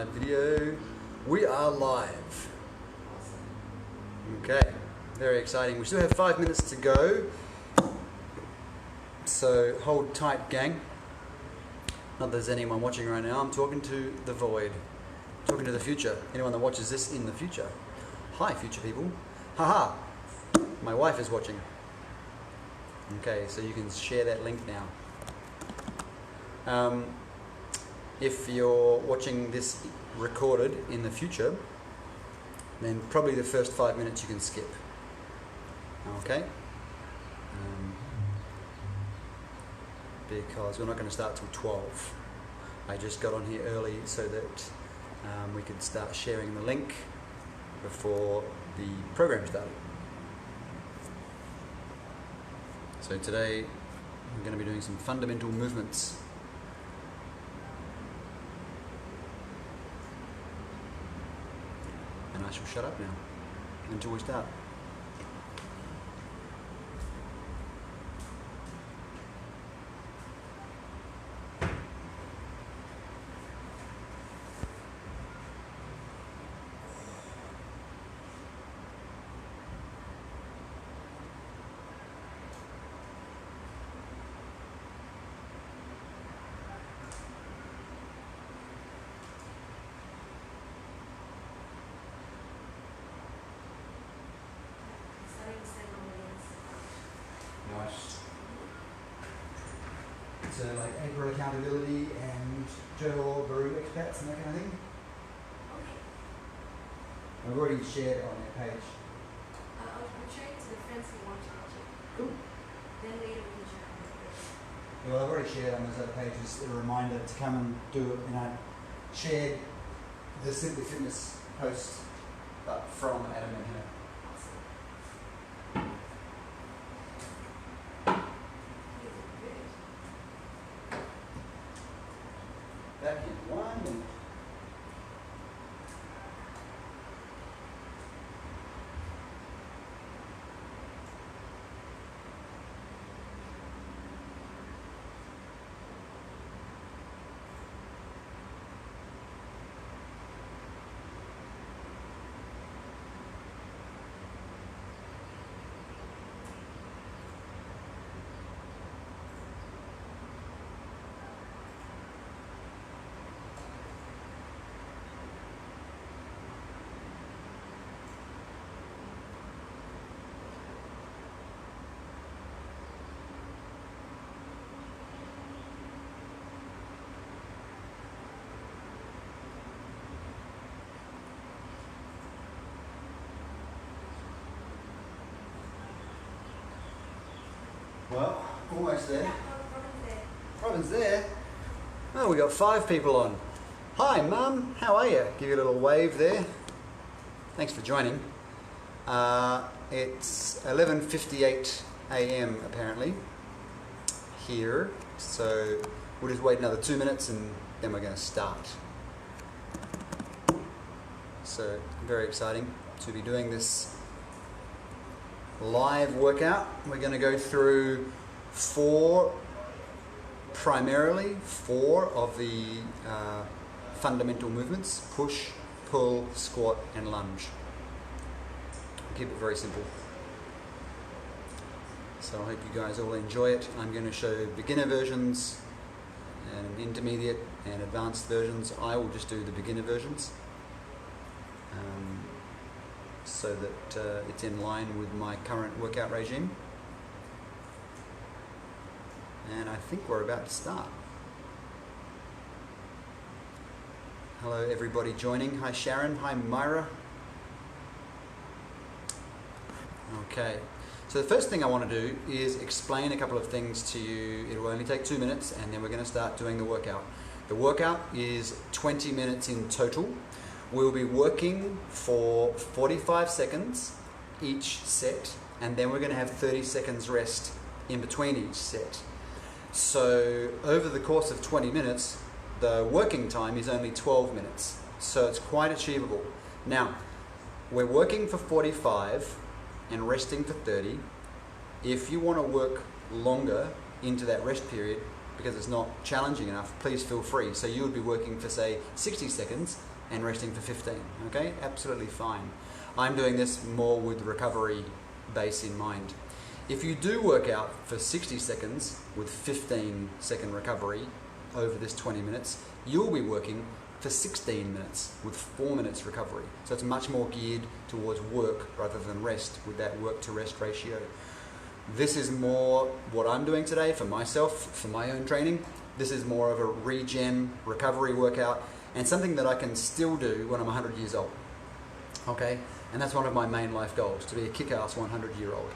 live video. We are live. Okay, very exciting. We still have 5 minutes to go. So hold tight, gang. Not that there's anyone watching right now. I'm talking to the void. I'm talking to the future. Anyone that watches this in the future. Hi, future people. Haha. My wife is watching. Okay, so you can share that link now. If you're watching this recorded in the future, then probably the first 5 minutes you can skip. Okay? Because we're not going to start till 12. I just got on here early so that we could start sharing the link before the program started. So today we're going to be doing some fundamental movements. And I shall shut up now until we start. Nice. So like April accountability and Joe Baru expats and that kind of thing. Okay. I've already shared it on their page. I'll share it to the friends who want to watch it. Cool. Then later we can share on the page. Well, I've already shared on those other pages a reminder to come and do it, and I shared the Simply Fitness post but from Adam and Hannah. Back in 1 minute. Well, almost there. Robin's there. Oh, we got 5 people on. Hi, Mum. How are you? Give you a little wave there. Thanks for joining. It's 11:58 a.m. apparently here, so we'll just wait another 2 minutes and then we're going to start. So very exciting to be doing this live workout. We're going to go through primarily four of the fundamental movements: push, pull, squat and lunge. Keep it very simple. So I hope you guys all enjoy it. I'm going to show beginner versions and intermediate and advanced versions. I will just do the beginner versions so that it's in line with my current workout regime. And I think we're about to start. Hello everybody joining. Hi Sharon, hi Myra. Okay, so the first thing I want to do is explain a couple of things to you. It will only take 2 minutes and then we're going to start doing the workout. The workout is 20 minutes in total. We'll be working for 45 seconds each set, and then we're going to have 30 seconds rest in between each set. So over the course of 20 minutes, the working time is only 12 minutes. So it's quite achievable. Now, we're working for 45 and resting for 30. If you want to work longer into that rest period, because it's not challenging enough, please feel free. So you would be working for, say, 60 seconds and resting for 15, okay? Absolutely fine. I'm doing this more with recovery base in mind. If you do work out for 60 seconds with 15-second recovery over this 20 minutes, you'll be working for 16 minutes with 4 minutes recovery. So it's much more geared towards work rather than rest with that work to rest ratio. This is more what I'm doing today for myself, for my own training. This is more of a regen recovery workout and something that I can still do when I'm 100 years old. Okay? And that's one of my main life goals, to be a kick-ass 100-year-old.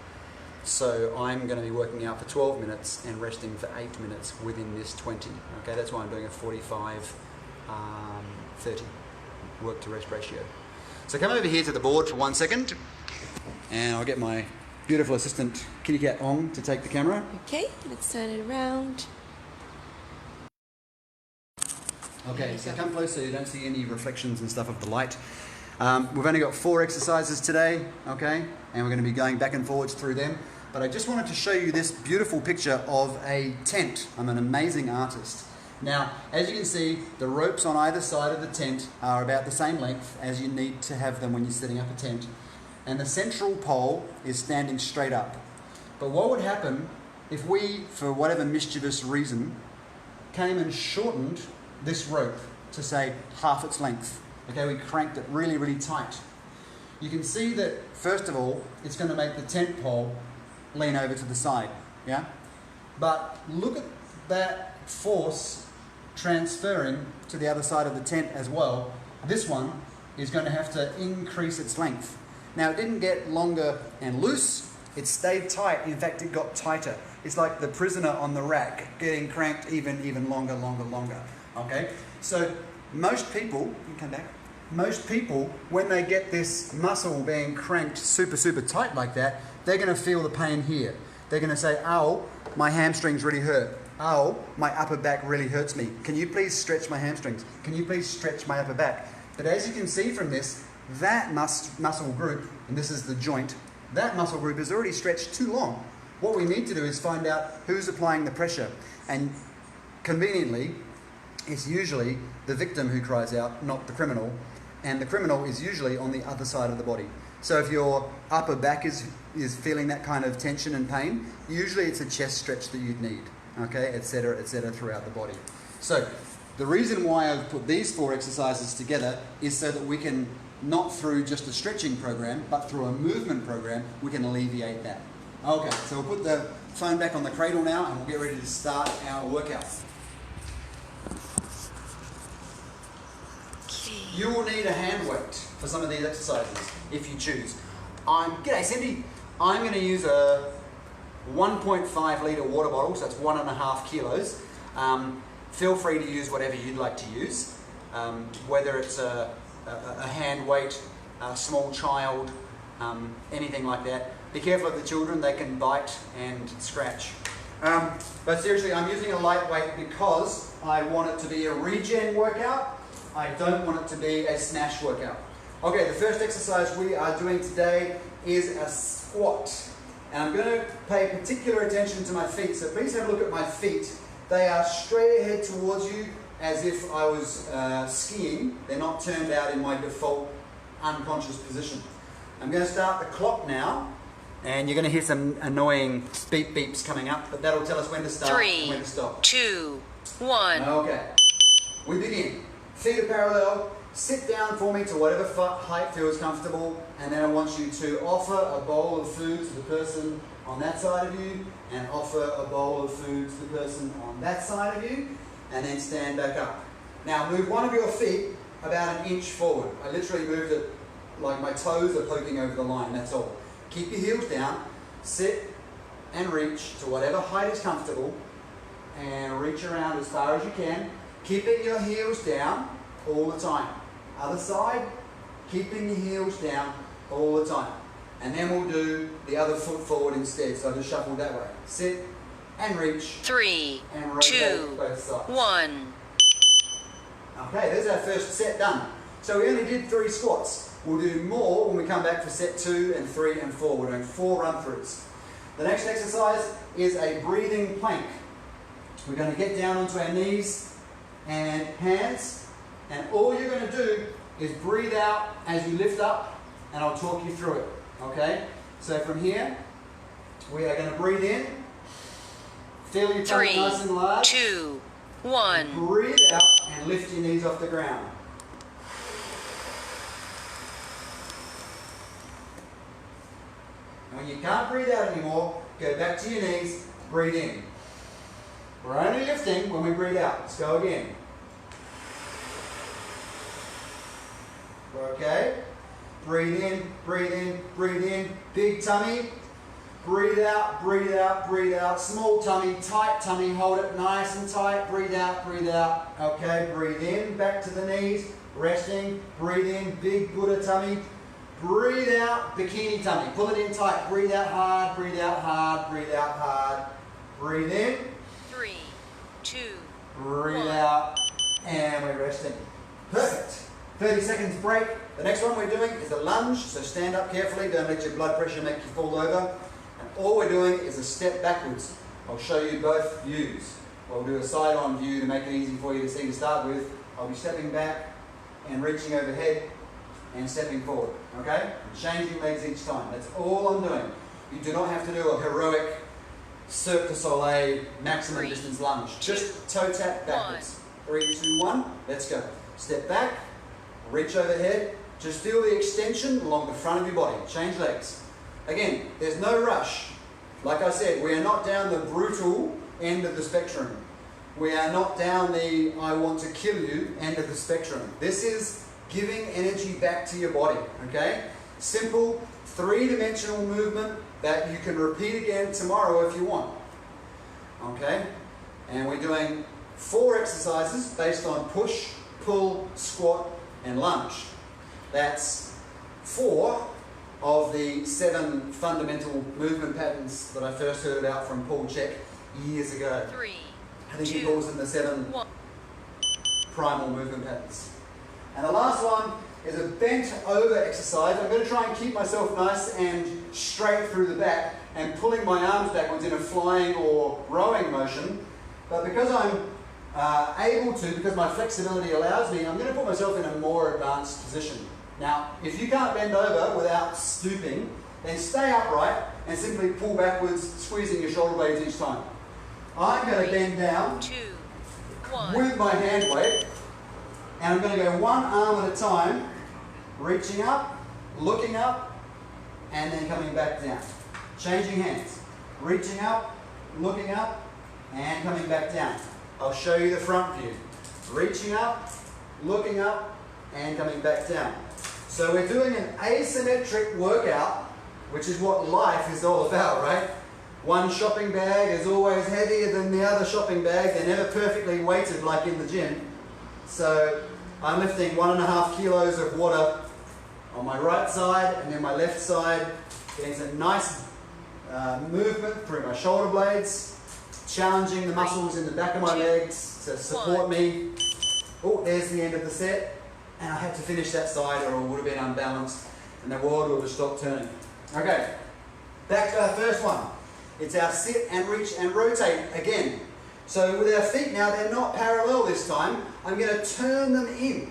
So I'm going to be working out for 12 minutes and resting for 8 minutes within this 20. Okay, that's why I'm doing a 45, 30 work to rest ratio. So come over here to the board for 1 second, and I'll get my beautiful assistant Kitty Cat Ong to take the camera. Okay, let's turn it around. Okay, so come close so you don't see any reflections and stuff of the light. We've only got 4 exercises today, okay, and we're going to be going back and forwards through them. But I just wanted to show you this beautiful picture of a tent. I'm an amazing artist. Now, as you can see, the ropes on either side of the tent are about the same length as you need to have them when you're setting up a tent. And the central pole is standing straight up. But what would happen if we, for whatever mischievous reason, came and shortened this rope to, say, half its length? Okay, we cranked it really, really tight. You can see that, first of all, it's going to make the tent pole lean over to the side, yeah? But look at that force transferring to the other side of the tent as well. This one is going to have to increase its length. Now, it didn't get longer and loose, it stayed tight. In fact, it got tighter. It's like the prisoner on the rack getting cranked even longer, okay? So most people, you can come back. Most people, when they get this muscle being cranked super tight like that, they're going to feel the pain here. They're going to say, ow, my hamstrings really hurt. Ow, my upper back really hurts me. Can you please stretch my hamstrings? Can you please stretch my upper back? But as you can see from this, that muscle group, and this is the joint, that muscle group is already stretched too long. What we need to do is find out who's applying the pressure. And conveniently, it's usually the victim who cries out, not the criminal. And the criminal is usually on the other side of the body. So if your upper back is feeling that kind of tension and pain, usually it's a chest stretch that you'd need, okay, etc., throughout the body. So the reason why I've put these 4 exercises together is so that we can, not through just a stretching program, but through a movement program, we can alleviate that. Okay, so we'll put the phone back on the cradle now and we'll get ready to start our workout. You will need a hand weight for some of these exercises, if you choose. G'day Cindy, I'm going to use a 1.5 litre water bottle, so that's 1.5 kilos. Feel free to use whatever you'd like to use, whether it's a hand weight, a small child, anything like that. Be careful of the children, they can bite and scratch. But seriously, I'm using a lightweight because I want it to be a regen workout. I don't want it to be a snatch workout. Okay, the first exercise we are doing today is a squat. And I'm going to pay particular attention to my feet, so please have a look at my feet. They are straight ahead towards you as if I was skiing. They're not turned out in my default unconscious position. I'm going to start the clock now, and you're going to hear some annoying beep beeps coming up, but that'll tell us when to start and when to stop. 3, 2, 1. Okay, we begin. Feet are parallel. Sit down for me to whatever height feels comfortable, and then I want you to offer a bowl of food to the person on that side of you, and offer a bowl of food to the person on that side of you, and then stand back up. Now move one of your feet about 1 inch forward. I literally moved it like my toes are poking over the line, that's all. Keep your heels down, sit and reach to whatever height is comfortable, and reach around as far as you can. Keeping your heels down all the time. Other side, keeping your heels down all the time. And then we'll do the other foot forward instead. So just shuffle that way. Sit and reach. 3, and rotate 2, both sides. 1. Okay, there's our first set done. So we only did 3 squats. We'll do more when we come back for set 2 and 3 and 4. We're doing 4 run-throughs. The next exercise is a breathing plank. we're going to get down onto our knees and hands, and all you're going to do is breathe out as you lift up, and I'll talk you through it. Okay? So from here, we are going to breathe in, feel your tummy 3, nice and large. 2, 1. Breathe out and lift your knees off the ground. And when you can't breathe out anymore, go back to your knees, breathe in. We're only lifting when we breathe out. Let's go again. Okay? Breathe in, breathe in, breathe in. Big tummy. Breathe out, breathe out, breathe out. Small tummy, tight tummy. Hold it nice and tight. Breathe out, breathe out. Okay, breathe in, back to the knees. Resting. Breathe in, big Buddha tummy. Breathe out, bikini tummy. Pull it in tight. Breathe out hard, breathe out hard, breathe out hard. Breathe in. 3, 2, Breathe 1. out. And we're resting. Perfect. 30 seconds break. The next one we're doing is a lunge. So stand up carefully. Don't let your blood pressure make you fall over. And all we're doing is a step backwards. I'll show you both views. We'll do a side-on view to make it easy for you to see to start with. I'll be stepping back and reaching overhead and stepping forward. Okay? And changing legs each time. That's all I'm doing. You do not have to do a heroic Cirque du Soleil maximum 3, distance lunge. 2, Just toe tap backwards. 3, 2, 1. Let's go. Step back. Reach overhead. Just feel the extension along the front of your body. Change legs. Again, there's no rush. Like I said, we are not down the brutal end of the spectrum. We are not down the I want to kill you end of the spectrum. This is giving energy back to your body. Okay? Simple, three-dimensional movement that you can repeat again tomorrow if you want. Okay? And we're doing 4 exercises based on push, pull, squat, and lunge. That's 4 of the 7 fundamental movement patterns that I first heard about from Paul Chek years ago. 3, I think he 2, calls them the 7 1. primal movement patterns. And the last one is a bent over exercise. I'm going to try and keep myself nice and straight through the back and pulling my arms backwards in a flying or rowing motion. But because I'm able to, because my flexibility allows me, I'm going to put myself in a more advanced position. Now, if you can't bend over without stooping, then stay upright and simply pull backwards, squeezing your shoulder blades each time. I'm going to bend down 2, 1. with my hand weight, and I'm going to go one arm at a time, reaching up, looking up, and then coming back down. Changing hands. Reaching up, looking up, and coming back down. I'll show you the front view. Reaching up, looking up, and coming back down. So we're doing an asymmetric workout, which is what life is all about, right? One shopping bag is always heavier than the other shopping bag. They're never perfectly weighted like in the gym. So I'm lifting 1.5 kilos of water on my right side and then my left side. Getting some nice movement through my shoulder blades, challenging the muscles in the back of my legs to support me. Oh, there's the end of the set. And I had to finish that side or it would have been unbalanced and the world would have stopped turning. Okay, back to our first one. It's our sit and reach and rotate again. So with our feet now, they're not parallel this time. I'm going to turn them in.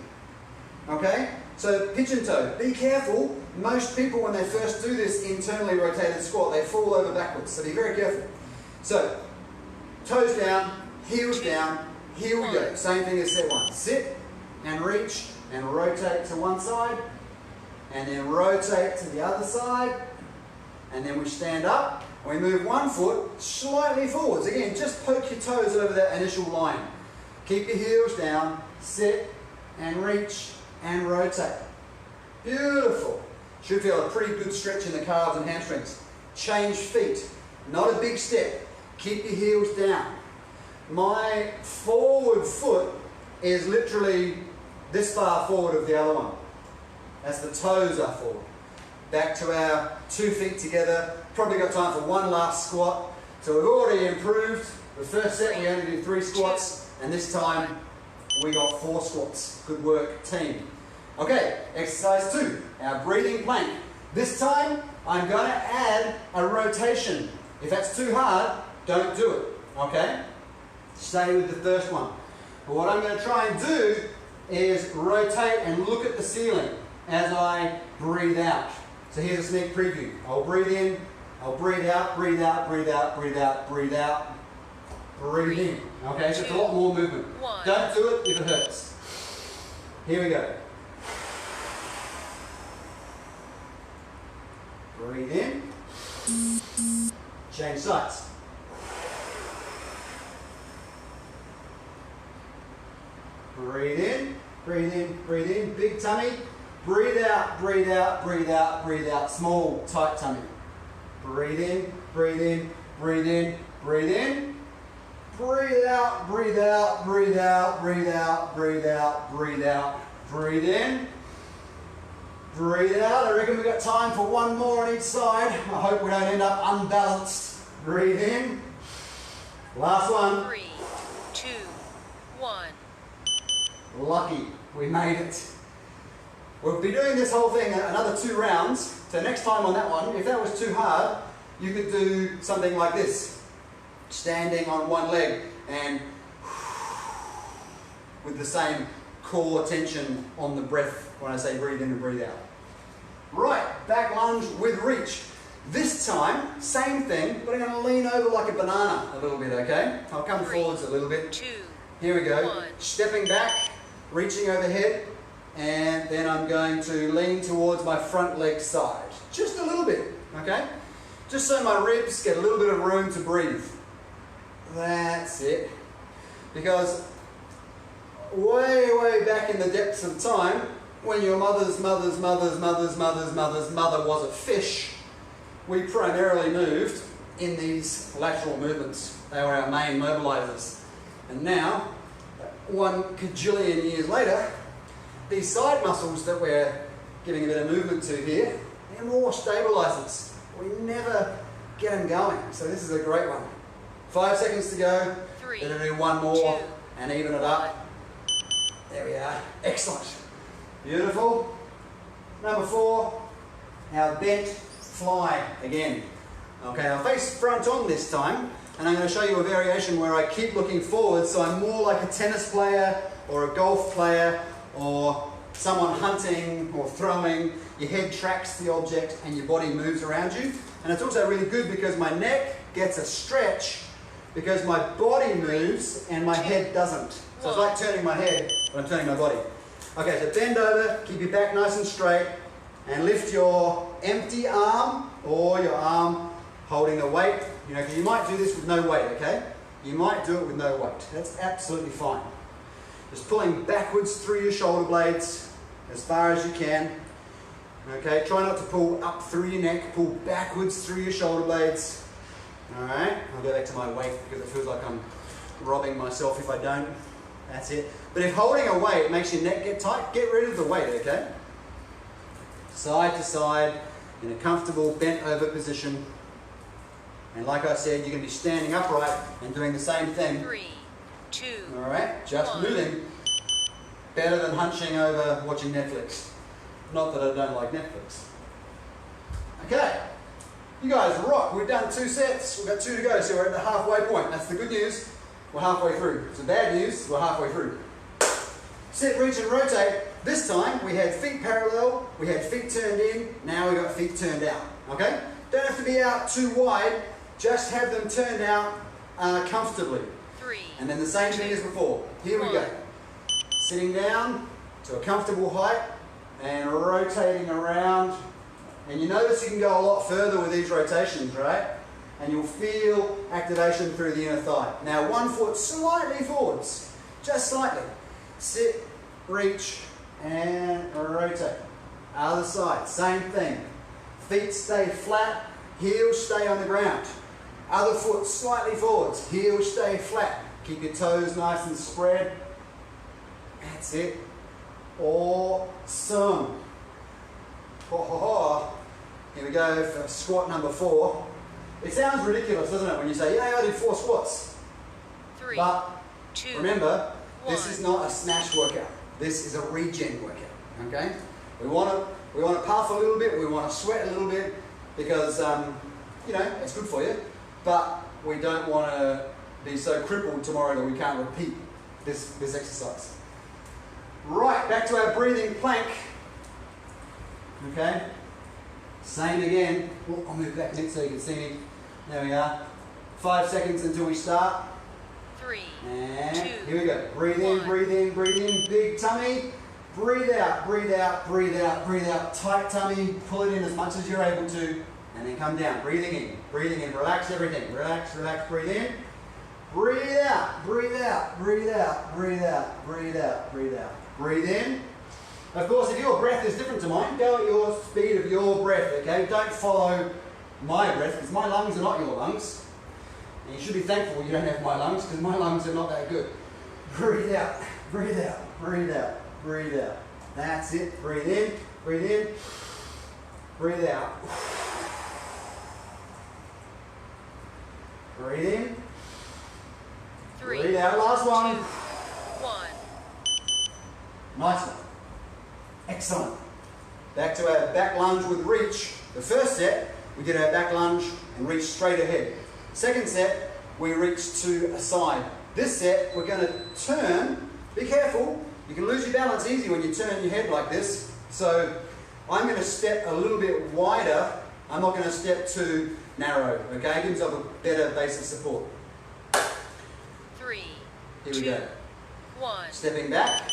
Okay? So pigeon toe. Be careful. Most people, when they first do this internally rotated squat, they fall over backwards. So be very careful. So, toes down, heels down. Here we go. Same thing as set 1. Sit and reach and rotate to one side. And then rotate to the other side. And then we stand up. We move one foot slightly forwards. Again, just poke your toes over that initial line. Keep your heels down, sit and reach and rotate. Beautiful. Should feel a pretty good stretch in the calves and hamstrings. Change feet. Not a big step. Keep your heels down. My forward foot is literally this far forward of the other one. As the toes are forward. Back to our 2 feet together. Probably got time for one last squat. So we've already improved. The first set we only did 3 squats, and this time we got 4 squats. Good work, team. Okay, exercise 2, our breathing plank. This time I'm going to add a rotation. If that's too hard, don't do it. Okay? Stay with the first one. But what I'm going to try and do is rotate and look at the ceiling as I breathe out. So here's a sneak preview. I'll breathe in, I'll breathe out, breathe out, breathe out, breathe out, breathe out, breathe in. Okay, so it's a lot more movement. Don't do it if it hurts. Here we go. Breathe in. Change sides. Breathe in, breathe in, breathe in. Big tummy. Breathe out, breathe out, breathe out, breathe out. Small, tight tummy. Breathe in, breathe in, breathe in, breathe in. Breathe out, breathe out, breathe out, breathe out, breathe out, breathe out. Breathe in. Breathe out. I reckon we've got time for one more on each side. I hope we don't end up unbalanced. Breathe in. Last one. 3, 2, 1. Lucky, we made it. We'll be doing this whole thing another 2 rounds. So next time on that one, if that was too hard, you could do something like this. Standing on one leg and with the same core tension on the breath when I say breathe in and breathe out. Right, back lunge with reach. This time, same thing, but I'm going to lean over like a banana a little bit, okay? I'll come 3, forwards a little bit. 2, Here we go. 1. Stepping back, reaching overhead, and then I'm going to lean towards my front leg side. Just a little bit, okay? Just so my ribs get a little bit of room to breathe. That's it. Because way back in the depths of time, when your mother's mother was a fish, we primarily moved in these lateral movements. They were our main mobilizers. And now, 1 kajillion years later, these side muscles that we're giving a bit of movement to here, they're more stabilizers. We never get them going. So this is a great one. 5 seconds to go. 3, Gonna do one more 2, and even it up. There we are. Excellent. Beautiful. Number 4, our bent fly again. Okay, I'll face front on this time, and I'm going to show you a variation where I keep looking forward, so I'm more like a tennis player or a golf player or someone hunting or throwing. Your head tracks the object and your body moves around you. And it's also really good because my neck gets a stretch because my body moves and my head doesn't. So it's like turning my head, but I'm turning my body. Okay, so bend over, keep your back nice and straight, and lift your empty arm or your arm holding the weight. You know, 'cause you might do this with no weight, okay? You might do it with no weight. That's absolutely fine. Just pulling backwards through your shoulder blades as far as you can. Okay, try not to pull up through your neck, pull backwards through your shoulder blades. Alright, I'll go back to my weight because it feels like I'm robbing myself if I don't. That's it. But if holding a weight makes your neck get tight, get rid of the weight, okay? Side to side in a comfortable bent over position. And like I said, you're going to be standing upright and doing the same thing. 3, 2, Alright, just 1. moving. Better than hunching over watching Netflix. Not that I don't like Netflix. Okay, you guys rock. We've done 2 sets. We've got 2 to go, so we're at the halfway point. That's the good news. We're halfway through. It's the bad news. We're halfway through. Sit, reach, and rotate. This time we had feet parallel, we had feet turned in, now we've got feet turned out. Okay? Don't have to be out too wide, just have them turned out comfortably. 3, And then the same thing as before. Here we go. Sitting down to a comfortable height and rotating around. And you notice you can go a lot further with these rotations, right? And you'll feel activation through the inner thigh. Now 1 foot slightly forwards, just slightly. Sit, reach, and rotate. Other side, same thing. Feet stay flat, heels stay on the ground. Other foot slightly forwards, heels stay flat. Keep your toes nice and spread. That's it. Awesome. Ho, ho, ho. Here we go for squat number 4. It sounds ridiculous, doesn't it, when you say, yeah, I did 4 squats. 3, But 2, remember, this 1. is not a snatch workout. This is a regen workout, okay? We want to puff a little bit, we want to sweat a little bit because, you know, it's good for you. But we don't want to be so crippled tomorrow that we can't repeat this exercise. Right, back to our breathing plank. Okay, same again. Oh, I'll move back a bit so you can see me. There we are. 5 seconds until we start. 3, And 2, here we go. Breathe in, 1. breathe in, breathe in. Big tummy. Breathe out, breathe out, breathe out, breathe out. Tight tummy. Pull it in as much as you're able to. And then come down. Breathing in, breathing in. Relax everything. Relax, relax. Breathe in. Breathe out, breathe out, breathe out, breathe out, breathe out, breathe out. Breathe in. Of course, if your breath is different to mine, go at your speed of your breath, okay? Don't follow my breath, because my lungs are not your lungs. And you should be thankful you don't have my lungs, because my lungs are not that good. Breathe out, breathe out, breathe out, breathe out. That's it. Breathe in, breathe in, breathe out. Breathe in. 3, Breathe out. Last 2, one. 1. Nice one. Excellent. Back to our back lunge with reach. The first set, we did our back lunge and reach straight ahead. Second set, we reach to a side. This set, we're going to turn. Be careful. You can lose your balance easy when you turn your head like this. So I'm going to step a little bit wider. I'm not going to step too narrow. Okay, give yourself a better base of support. 3, Here 2, we go. 1. Stepping back,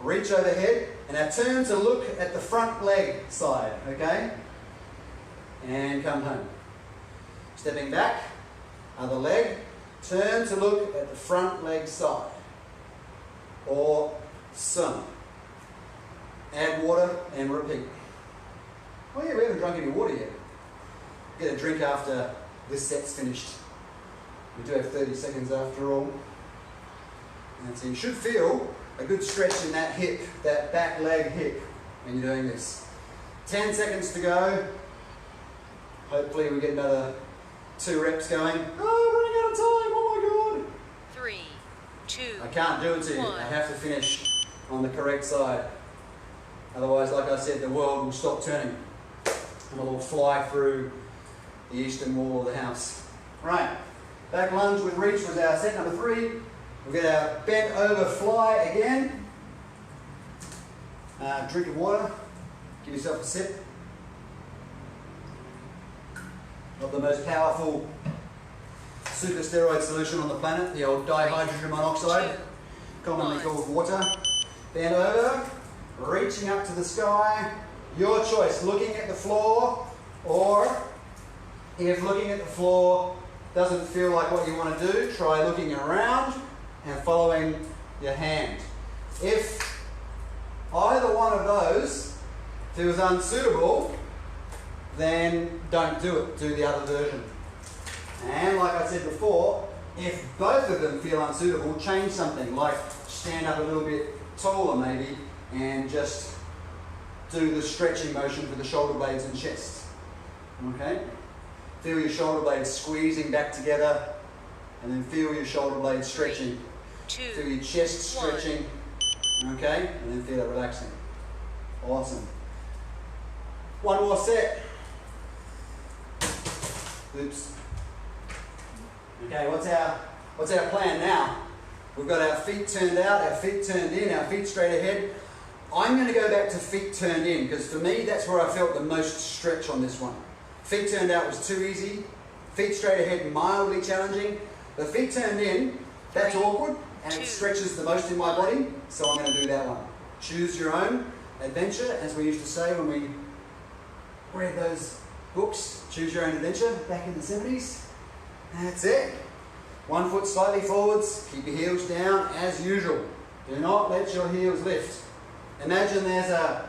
reach overhead, and our turn to look at the front leg side, okay? And come home. Stepping back, other leg, turn to look at the front leg side. Or some. Add water and repeat. Oh yeah, we haven't drunk any water yet. Get a drink after this set's finished. We do have 30 seconds after all. And so you should feel a good stretch in that hip, that back leg hip, when you're doing this. 10 seconds to go. Hopefully we get another 2 reps going. Oh, I'm running out of time, oh my God. 3, 2, I can't do it to you. I have to finish on the correct side. Otherwise, like I said, the world will stop turning. And it will fly through the eastern wall of the house. Right, back lunge with reach was our set number 3. We'll get our bent over fly again. Drink of water. Give yourself a sip. Of the most powerful super steroid solution on the planet, the old dihydrogen monoxide, commonly called water. Bend over, reaching up to the sky. Your choice, looking at the floor, or if looking at the floor doesn't feel like what you want to do, try looking around and following your hand. If either one of those feels unsuitable, then don't do it. Do the other version. And like I said before, if both of them feel unsuitable, change something, like stand up a little bit taller maybe and just do the stretching motion for the shoulder blades and chest. Okay? Feel your shoulder blades squeezing back together, and then feel your shoulder blades stretching. 2, Feel your chest 1. stretching. Okay? And then feel it relaxing. Awesome. One more set. Oops. Okay, what's our plan now? We've got our feet turned out, our feet turned in, our feet straight ahead. I'm going to go back to feet turned in, because for me that's where I felt the most stretch on this one. Feet turned out was too easy. Feet straight ahead, mildly challenging. The feet turned in, that's 3, awkward, and 2, it stretches the most in my body, so I'm going to do that one. Choose your own adventure, as we used to say when we read those books. Choose your own adventure back in the 70s. That's it. 1 foot slightly forwards, keep your heels down as usual. Do not let your heels lift. Imagine there's a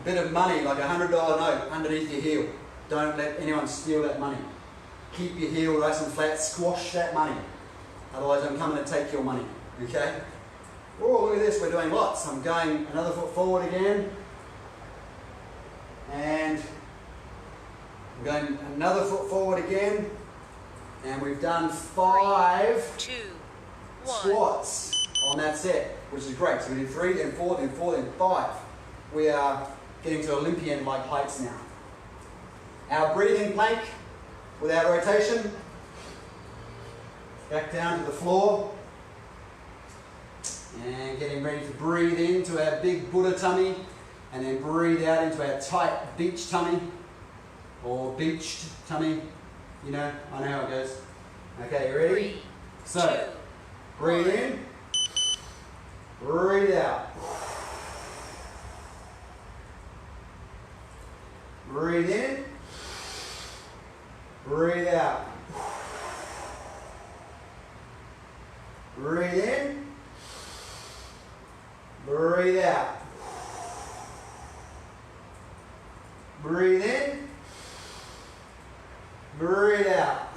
bit of money, like a $100 note, underneath your heel. Don't let anyone steal that money. Keep your heel nice and flat, squash that money. Otherwise I'm coming to take your money, okay? Oh, look at this, we're doing lots. I'm going another foot forward again. And I'm going another foot forward again. And we've done 5 2, 1. squats on that set, which is great. So we did 3, then 4, then 4, then 5. We are getting to Olympian-like heights now. Our breathing plank with our rotation. back down to the floor. And getting ready to breathe into our big Buddha tummy. And then breathe out into our tight beach tummy. Or beached tummy. You know, I know how it goes. Okay, you ready? 3, So, 2, breathe in. Breathe out. Breathe in. Breathe out. Breathe in. Breathe out. Breathe in. Breathe out.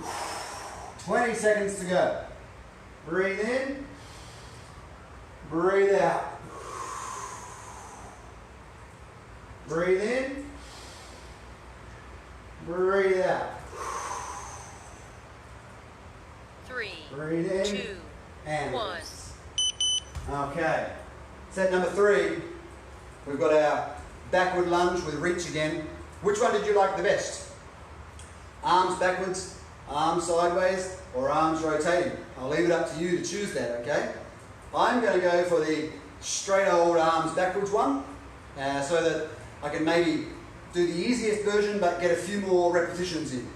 20 seconds to go. Breathe in. Breathe out. Breathe in. Breathe out. 3, Breathe in. 2, And 1. release. Okay. Set number 3. We've got our backward lunge with reach again. Which one did you like the best? Arms backwards, arms sideways, or arms rotating? I'll leave it up to you to choose that, okay? I'm going to go for the straight old arms backwards one, so that I can maybe do the easiest version but get a few more repetitions in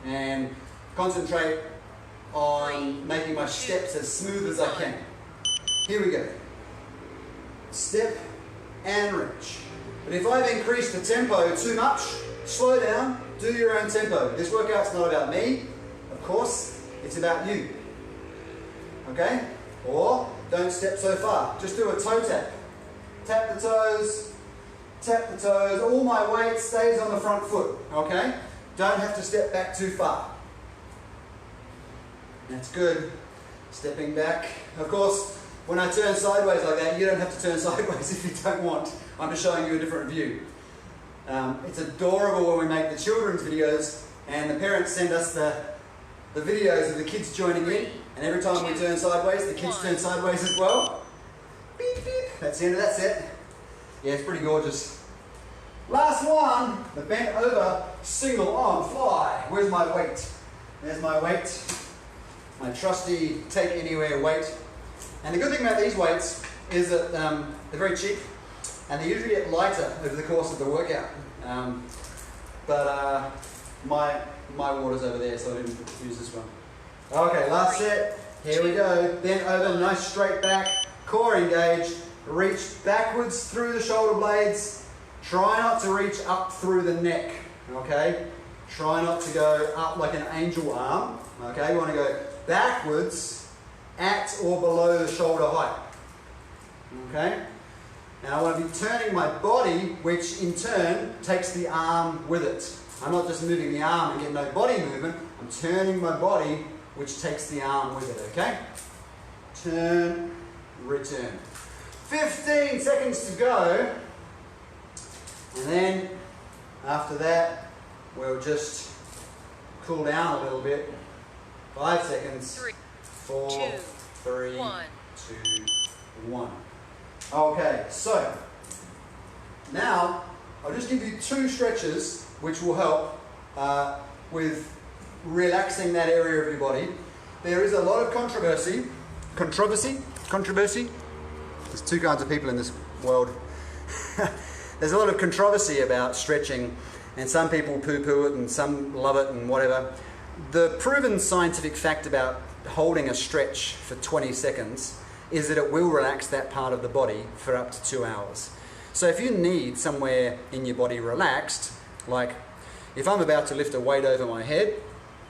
and concentrate on making my steps as smooth as I can. Here we go. Step and reach. But if I've increased the tempo too much, slow down, do your own tempo. This workout's not about me, of course, it's about you. Okay? Or don't step so far. Just do a toe tap. Tap the toes, tap the toes. All my weight stays on the front foot. Okay? Don't have to step back too far. That's good. Stepping back. Of course, when I turn sideways like that, you don't have to turn sideways if you don't want. I'm just showing you a different view. It's adorable when we make the children's videos and the parents send us the videos of the kids joining in, and every time we turn sideways, the kids turn sideways as well. Beep, beep. That's the end of that set. Yeah, it's pretty gorgeous. Last one, the bent over single arm fly. Where's my weight? There's my weight. My trusty take anywhere weight. And the good thing about these weights is that they're very cheap and they usually get lighter over the course of the workout. My water's over there, so I didn't use this one. Okay, last set. Here we go. Bent over, nice straight back, core engaged, reach backwards through the shoulder blades. Try not to reach up through the neck, okay? Try not to go up like an angel arm, okay? You want to go backwards at or below the shoulder height, okay? Now I want to be turning my body, which in turn takes the arm with it. I'm not just moving the arm and get no body movement, I'm turning my body, which takes the arm with it, okay? Turn, return. 15 seconds to go. And then, after that, we'll just cool down a little bit. 5 seconds. 3, 4, 2, 3, 1. 2, 1. Okay, so now I'll just give you 2 stretches which will help with relaxing that area of your body. There is a lot of controversy. There's 2 kinds of people in this world. There's a lot of controversy about stretching, and some people poo-poo it and some love it and whatever. The proven scientific fact about holding a stretch for 20 seconds is that it will relax that part of the body for up to 2 hours. So if you need somewhere in your body relaxed, like if I'm about to lift a weight over my head,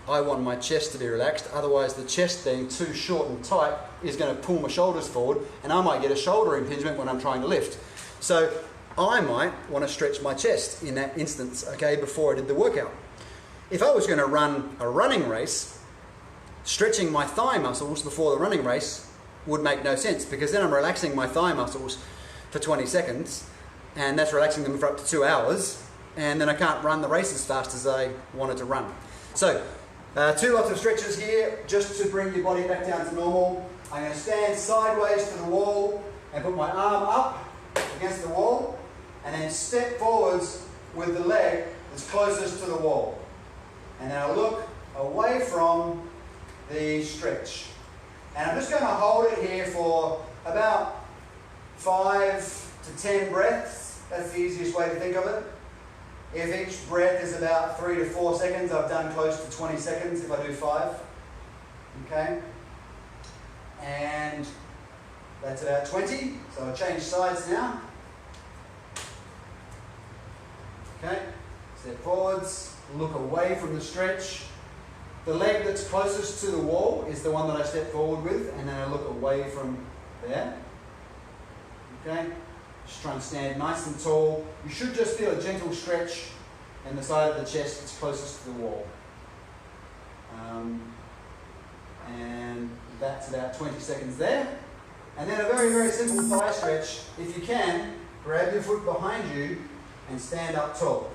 I want my chest to be relaxed, otherwise the chest being too short and tight is going to pull my shoulders forward and I might get a shoulder impingement when I'm trying to lift. So I might want to stretch my chest in that instance, okay, before I did the workout. If I was going to run a running race, stretching my thigh muscles before the running race would make no sense, because then I'm relaxing my thigh muscles for 20 seconds and that's relaxing them for up to 2 hours, and then I can't run the race as fast as I wanted to run. So 2 lots of stretches here just to bring your body back down to normal. I'm going to stand sideways to the wall and put my arm up against the wall and then step forwards with the leg that's closest to the wall. And then I'll look away from the stretch. And I'm just going to hold it here for about 5 to 10 breaths. That's the easiest way to think of it. If each breath is about 3 to 4 seconds, I've done close to 20 seconds if I do 5. Okay? And that's about 20. So I'll change sides now. Okay? Step forwards, look away from the stretch. The leg that's closest to the wall is the one that I step forward with, and then I look away from there. Okay? Just try and stand nice and tall. You should just feel a gentle stretch in the side of the chest that's closest to the wall. And that's about 20 seconds there. And then a very, very simple thigh stretch. If you can, grab your foot behind you and stand up tall.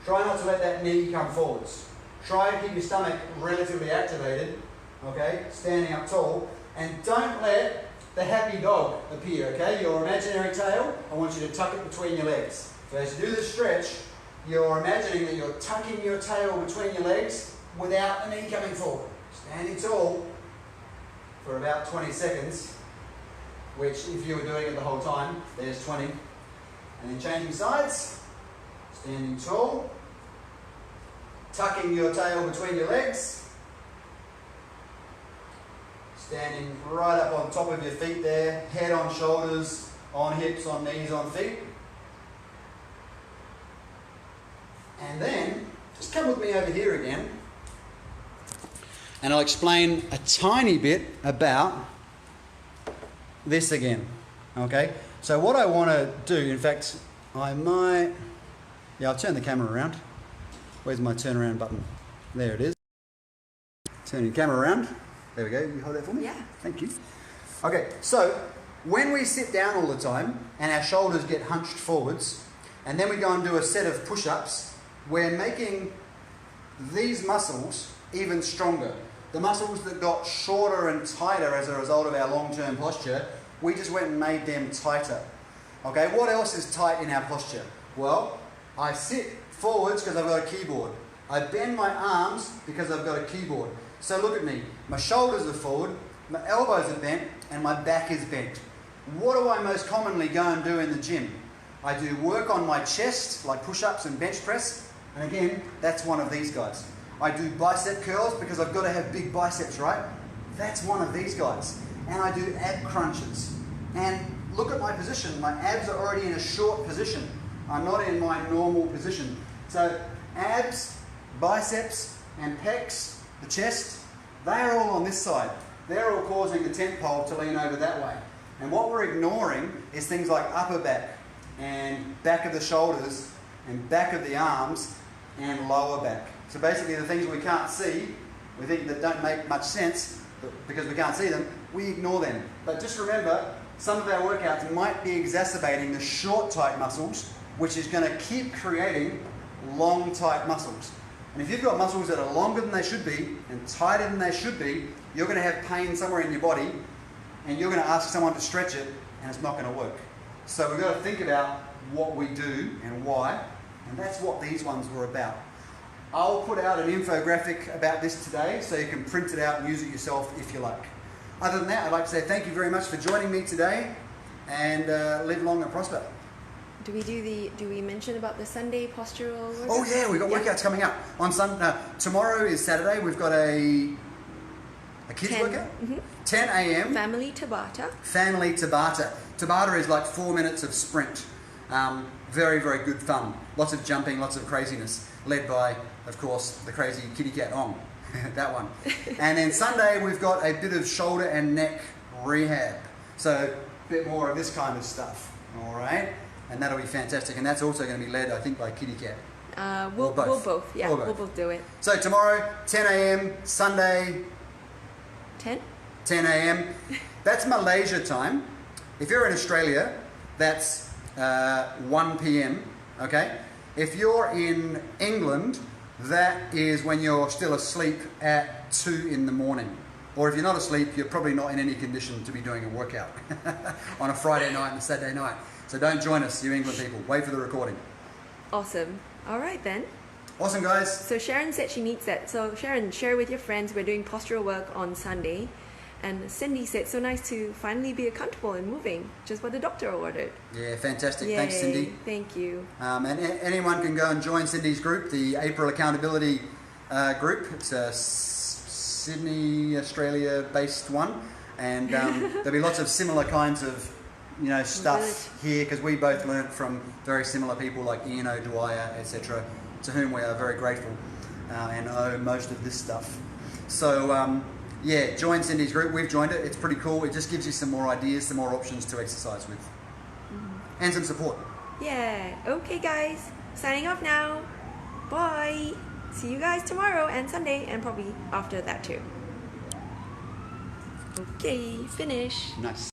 Try not to let that knee come forwards. Try to keep your stomach relatively activated, okay, standing up tall. And don't let the happy dog appear, okay? Your imaginary tail, I want you to tuck it between your legs. So as you do this stretch, you're imagining that you're tucking your tail between your legs without the knee coming forward. Standing tall for about 20 seconds, which if you were doing it the whole time, there's 20. And then changing sides, standing tall, tucking your tail between your legs, standing right up on top of your feet there, head on shoulders, on hips, on knees, on feet. And then, just come with me over here again, and I'll explain a tiny bit about this again, okay? So what I want to do, in fact, I'll turn the camera around. Where's my turn around button? There it is. Turn your camera around. There we go. You hold that for me? Yeah. Thank you. Okay, so when we sit down all the time and our shoulders get hunched forwards, and then we go and do a set of push-ups, we're making these muscles even stronger. The muscles that got shorter and tighter as a result of our long-term posture, we just went and made them tighter. Okay, what else is tight in our posture? Well, I sit forwards because I've got a keyboard. I bend my arms because I've got a keyboard. So look at me. My shoulders are forward, my elbows are bent, and my back is bent. What do I most commonly go and do in the gym? I do work on my chest, like push-ups and bench press. And again, that's one of these guys. I do bicep curls because I've got to have big biceps, right? That's one of these guys. And I do ab crunches. And look at my position. My abs are already in a short position. I'm not in my normal position. So abs, biceps, and pecs, the chest, they're all on this side. They're all causing the tent pole to lean over that way. And what we're ignoring is things like upper back and back of the shoulders and back of the arms and lower back. So basically the things we can't see, we think that don't make much sense, but because we can't see them, we ignore them. But just remember, some of our workouts might be exacerbating the short tight muscles, which is going to keep creating long tight muscles. And if you've got muscles that are longer than they should be and tighter than they should be, you're going to have pain somewhere in your body and you're going to ask someone to stretch it and it's not going to work. So we've got to think about what we do and why, and that's what these ones were about. I'll put out an infographic about this today so you can print it out and use it yourself if you like. Other than that, I'd like to say thank you very much for joining me today and live long and prosper. Do we mention about the Sunday postural workout? Oh yeah, we've got workouts coming up. On tomorrow is Saturday, we've got a kids 10, workout? 10 a.m. Family Tabata. Family Tabata. Tabata is like 4 minutes of sprint. Very, very good fun. Lots of jumping, lots of craziness. Led by, of course, the crazy kitty cat Ong. That one. And then Sunday we've got a bit of shoulder and neck rehab. So a bit more of this kind of stuff. All right? And that'll be fantastic. And that's also going to be led, I think, by kitty cat. We'll both. Yeah, We'll we'll both do it. So tomorrow, 10 a.m. Sunday, 10? 10 a.m. That's Malaysia time. If you're in Australia, that's 1 p.m. Okay? If you're in England, that is when you're still asleep at 2 in the morning. Or if you're not asleep, you're probably not in any condition to be doing a workout on a Friday night and a Saturday night. So don't join us, you England people. Wait for the recording. Awesome. All right then. Awesome, guys. So Sharon said she needs that. So Sharon, share with your friends. We're doing postural work on Sunday. And Cindy said, so nice to finally be accountable and moving, just what the doctor ordered. Yeah, fantastic. Yay. Thanks, Cindy. Thank you. And anyone can go and join Cindy's group, the April Accountability group. It's a Sydney, Australia-based one, and there'll be lots of similar kinds of, stuff here because we both learnt from very similar people like Ian O'Dwyer, etc., to whom we are very grateful and owe most of this stuff. So. Yeah, join Cindy's group. We've joined it. It's pretty cool. It just gives you some more ideas, some more options to exercise with. And some support. Yeah. Okay, guys. Signing off now. Bye. See you guys tomorrow and Sunday and probably after that too. Okay, finish. Nice.